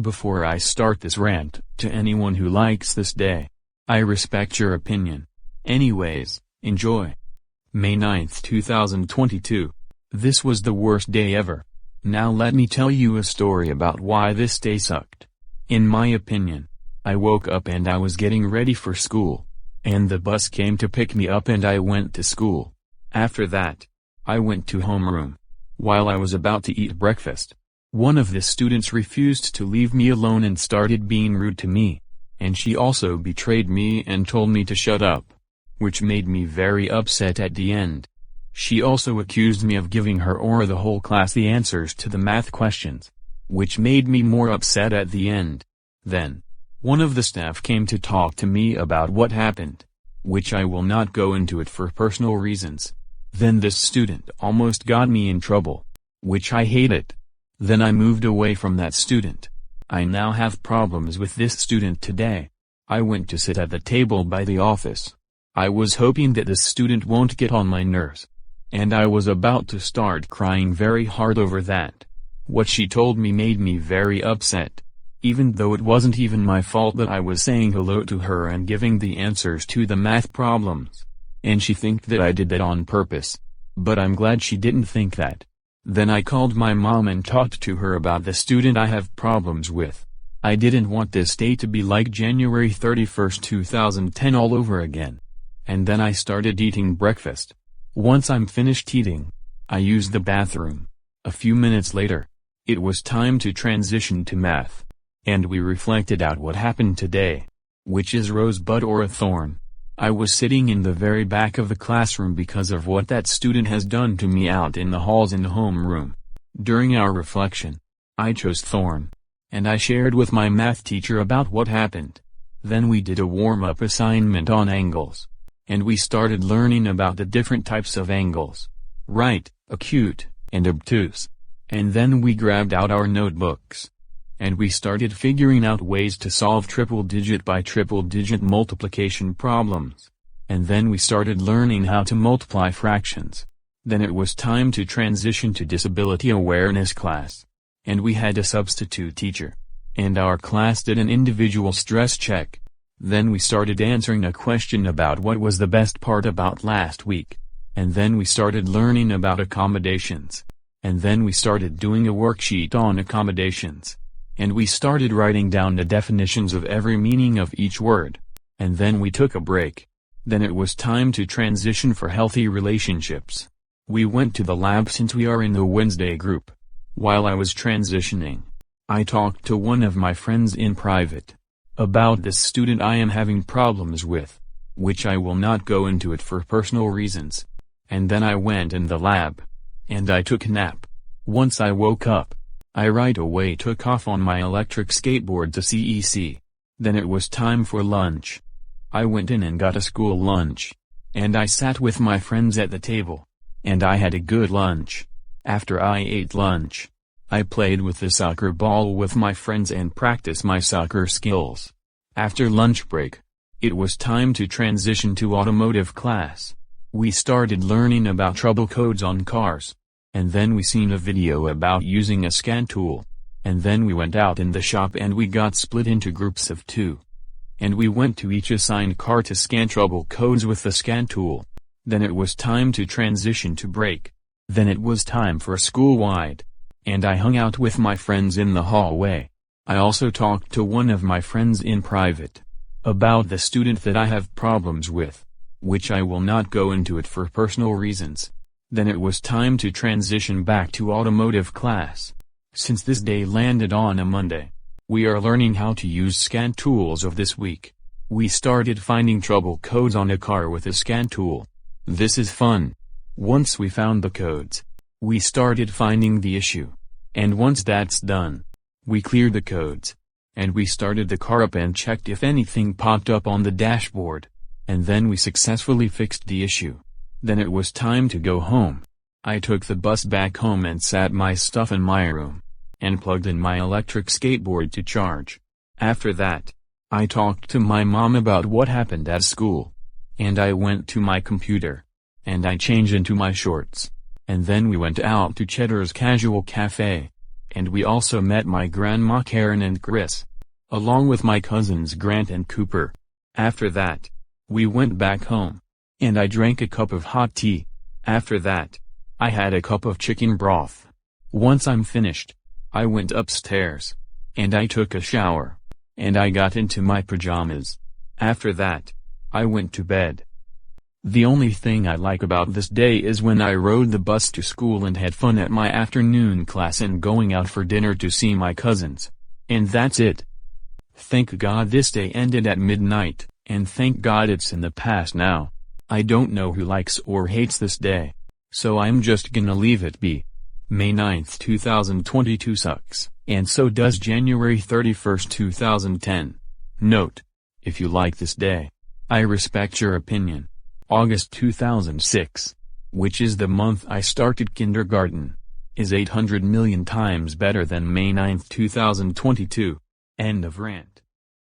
Before I start this rant, to anyone who likes this day, I respect your opinion. Anyways, enjoy. May 9th 2022. This was the worst day ever. Now let me tell you a story about why this day sucked. In my opinion, I woke up and I was getting ready for school, and the bus came to pick me up and I went to school. After that, I went to homeroom. While I was about to eat breakfast, one of the students refused to leave me alone and started being rude to me, and she also betrayed me and told me to shut up, which made me very upset at the end. She also accused me of giving her or the whole class the answers to the math questions, which made me more upset at the end. Then, one of the staff came to talk to me about what happened, which I will not go into it for personal reasons. Then this student almost got me in trouble, which I hate it. Then I moved away from that student. I now have problems with this student today. I went to sit at the table by the office. I was hoping that this student won't get on my nerves. And I was about to start crying very hard over that. What she told me made me very upset. Even though it wasn't even my fault that I was saying hello to her and giving the answers to the math problems. And she think that I did that on purpose. But I'm glad she didn't think that. Then I called my mom and talked to her about the student I have problems with. I didn't want this day to be like January 31st 2010 all over again. And then I started eating breakfast. Once I'm finished eating, I used the bathroom. A few minutes later, it was time to transition to math. And we reflected out what happened today. Which is rosebud or a thorn? I was sitting in the very back of the classroom because of what that student has done to me out in the halls in the homeroom. During our reflection, I chose thorn. And I shared with my math teacher about what happened. Then we did a warm-up assignment on angles. And we started learning about the different types of angles. Right, acute, and obtuse. And then we grabbed out our notebooks. And we started figuring out ways to solve triple-digit by triple-digit multiplication problems. And then we started learning how to multiply fractions. Then it was time to transition to disability awareness class. And we had a substitute teacher. And our class did an individual stress check. Then we started answering a question about what was the best part about last week. And then we started learning about accommodations. And then we started doing a worksheet on accommodations. And we started writing down the definitions of every meaning of each word. And then we took a break. Then it was time to transition for healthy relationships. We went to the lab since we are in the Wednesday group. While I was transitioning, I talked to one of my friends in private about this student I am having problems with, which I will not go into it for personal reasons. And then I went in the lab. And I took a nap. Once I woke up, I right away took off on my electric skateboard to CEC. Then it was time for lunch. I went in and got a school lunch. And I sat with my friends at the table. And I had a good lunch. After I ate lunch, I played with the soccer ball with my friends and practiced my soccer skills. After lunch break, it was time to transition to automotive class. We started learning about trouble codes on cars. And then we seen a video about using a scan tool. And then we went out in the shop and we got split into groups of 2. And we went to each assigned car to scan trouble codes with the scan tool. Then it was time to transition to break. Then it was time for school-wide. And I hung out with my friends in the hallway. I also talked to one of my friends in private about the student that I have problems with, which I will not go into it for personal reasons. Then it was time to transition back to automotive class. Since this day landed on a Monday, we are learning how to use scan tools of this week. We started finding trouble codes on a car with a scan tool. This is fun. Once we found the codes, we started finding the issue. And once that's done, we cleared the codes. And we started the car up and checked if anything popped up on the dashboard. And then we successfully fixed the issue. Then it was time to go home. I took the bus back home and sat my stuff in my room, and plugged in my electric skateboard to charge. After that, I talked to my mom about what happened at school. And I went to my computer. And I changed into my shorts. And then we went out to Cheddar's Casual Cafe. and we also met my grandma Karen and Chris, along with my cousins Grant and Cooper. After that, we went back home, and I drank a cup of hot tea. After that, I had a cup of chicken broth. Once I'm finished, I went upstairs, and I took a shower, and I got into my pajamas. After that, I went to bed. The only thing I like about this day is when I rode the bus to school and had fun at my afternoon class and going out for dinner to see my cousins. And that's it. Thank God this day ended at midnight, and thank God it's in the past now. I don't know who likes or hates this day, so I'm just gonna leave it be. May 9th 2022 sucks, and so does January 31st 2010. Note: if you like this day, I respect your opinion. August 2006, which is the month I started kindergarten, is 800 million times better than May 9th 2022. End of rant.